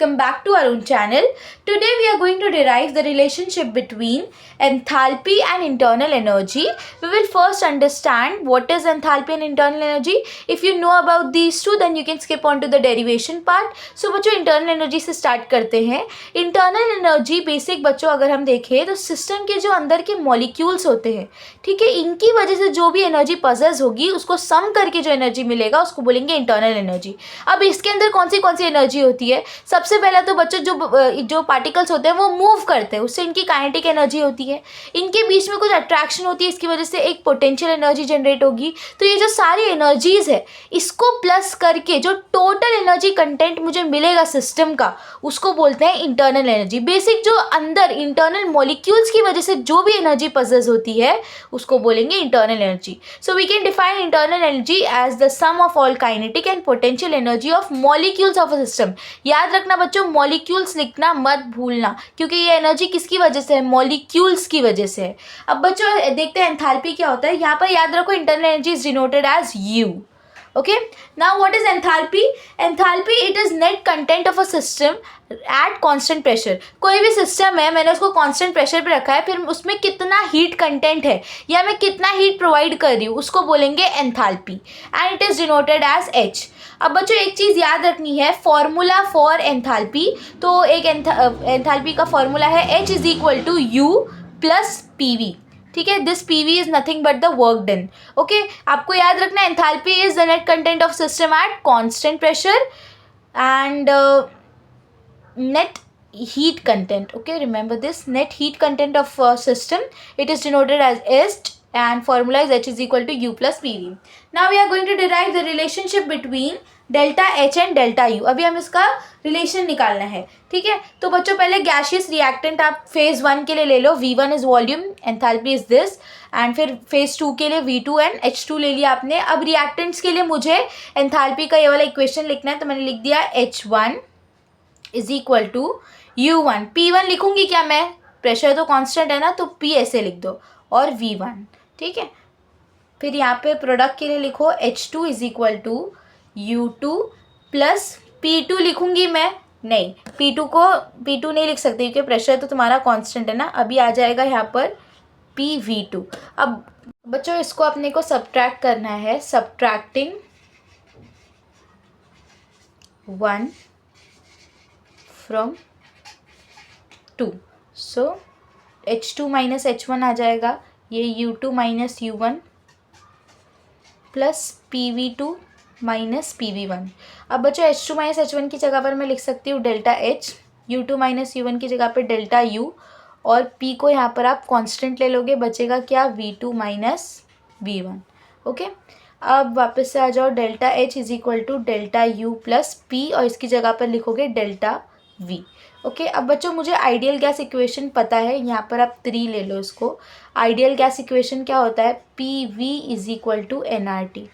welcome back to our own channel. Today we are going to derive the relationship between enthalpy and internal energy. We will first understand what is enthalpy and internal energy. If you know about these two, then you can skip on to the derivation part. So बच्चों internal energy से start करते हैं. Internal energy basic बच्चों अगर हम देखें तो system के जो अंदर के मॉलिक्यूल्स होते हैं, ठीक है, इनकी वजह से जो भी एनर्जी पजेस होगी उसको सम करके जो एनर्जी मिलेगा उसको बोलेंगे इंटरनल एनर्जी. अब इसके अंदर कौन सी एनर्जी होती है? सबसे पहला तो बच्चों जो पार्टिकल्स होते हैं वो मूव करते हैं, उससे इनकी काइनेटिक एनर्जी होती है. इनके बीच में कुछ अट्रैक्शन होती है, इसकी वजह से एक पोटेंशियल एनर्जी जनरेट होगी. तो ये जो सारी एनर्जीज है इसको प्लस करके जो टोटल एनर्जी कंटेंट मुझे मिलेगा सिस्टम का उसको बोलते हैं इंटरनल एनर्जी. बेसिक जो अंदर इंटरनल मॉलिक्यूल्स की वजह से जो भी एनर्जी पजेस होती है उसको बोलेंगे internal energy. So we can define internal energy as the sum of all kinetic and potential energy of molecules of a system. याद रखना बच्चों, मॉलिक्यूल्स लिखना मत भूलना, क्योंकि ये एनर्जी किसकी वजह से है? मॉलिक्यूल्स की वजह से है. अब बच्चों देखते हैं एंथैल्पी क्या होता है. यहाँ पर याद रखो internal energy is denoted as U. Okay, now what is enthalpy? Enthalpy, it is net content of a system at constant pressure. कोई भी सिस्टम है, मैंने उसको कांस्टेंट प्रेशर पे रखा है, फिर उसमें कितना हीट कंटेंट है या मैं कितना हीट प्रोवाइड कर रही हूँ उसको बोलेंगे enthalpy and it is denoted as H. अब बच्चों एक चीज़ याद रखनी है, फॉर्मूला फॉर एंथैल्पी. तो एक एंथैल्पी का फॉर्मूला है H is equal to U plus PV. ठीक है, this PV is nothing but the work done. Okay, आपको याद रखना enthalpy is the net content of system at constant pressure and net heat content. Okay, remember this, net heat content of system, it is denoted as H and formula is H is equal to U plus PV. Now we are going to derive the relationship between delta H and delta U. अभी हम इसका relation निकालना है. ठीक है, तो बच्चों पहले गैशियस रिएक्टेंट आप फेज़ 1 के लिए ले लो. V1 is volume, enthalpy is this, and फिर फेज़ 2 के लिए V2 एंड H2 ले लिया आपने. अब रिएक्टेंट्स के लिए मुझे एंथैल्पी का ये वाला इक्वेशन लिखना है, तो मैंने लिख दिया H1 is equal to U1. P1 लिखूंगी क्या मैं? प्रेशर तो कांस्टेंट है ना, तो P ऐसे लिख दो और V1. ठीक है, फिर यहाँ पे प्रोडक्ट के लिए लिखो H2 is equal to U2 plus P2 लिखूंगी मैं? नहीं, P2 नहीं लिख सकती क्योंकि प्रेशर तो तुम्हारा कांस्टेंट है ना. अभी आ जाएगा यहाँ पर PV2. अब बच्चों इसको अपने को सब्ट्रैक्ट करना है. Subtracting 1 from 2, so H2 minus H1 आ जाएगा, ये U2 minus U1 plus PV2 minus PV1. अब बच्चों H2 माइनस H1 की जगह पर मैं लिख सकती हूँ delta H, U2 minus U1 की जगह पर डेल्टा U, और P को यहाँ पर आप कांस्टेंट ले लोगे, बचेगा क्या? V2 minus V1. ओके, अब वापस से आ जाओ, delta H is equal to delta U plus P, और इसकी जगह पर लिखोगे डेल्टा V. ओके, अब बच्चों मुझे आइडियल गैस इक्वेशन पता है, यहाँ पर आप 3 ले लो इसको. आइडियल गैस इक्वेशन क्या होता है? PV is equal to NRT.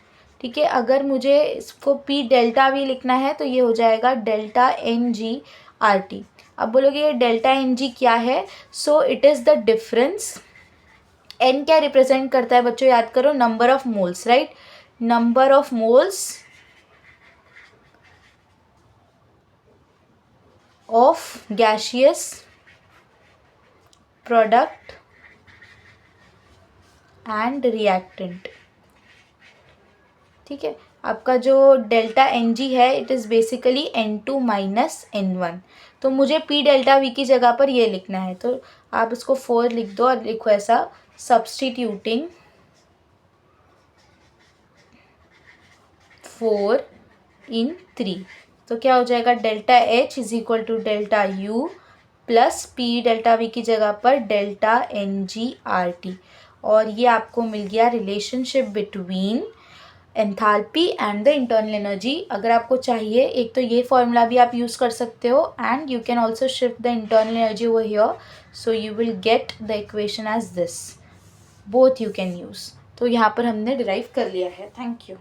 ठीक है, अगर मुझे इसको P डेल्टा V लिखना है तो ये हो जाएगा डेल्टा NG/RT. अब बोलोगे ये डेल्टा NG क्या है? So it is the difference. N क्या रिप्रेजेंट करता है बच्चों? याद करो, number of moles, right? Number of moles of gaseous product and reactant. ठीक है, आपका जो डेल्टा NG है it is basically N2 minus N1. तो मुझे P डेल्टा V की जगह पर ये लिखना है, तो आप इसको 4 लिख दो और लिखो ऐसा, सब्सटीट्यूटिंग 4 इन 3. तो क्या हो जाएगा? Delta H is equal to delta U plus P delta V की जगह पर डेल्टा NG/RT. और ये आपको मिल गया relationship between enthalpy and the internal energy. अगर आपको चाहिए एक तो ये फॉर्मूला भी आप यूज़ कर सकते हो, and you can also shift the internal energy over here, so you will get the equation as this. Both you can use. तो यहाँ पर हमने डिराइव कर लिया है. Thank you.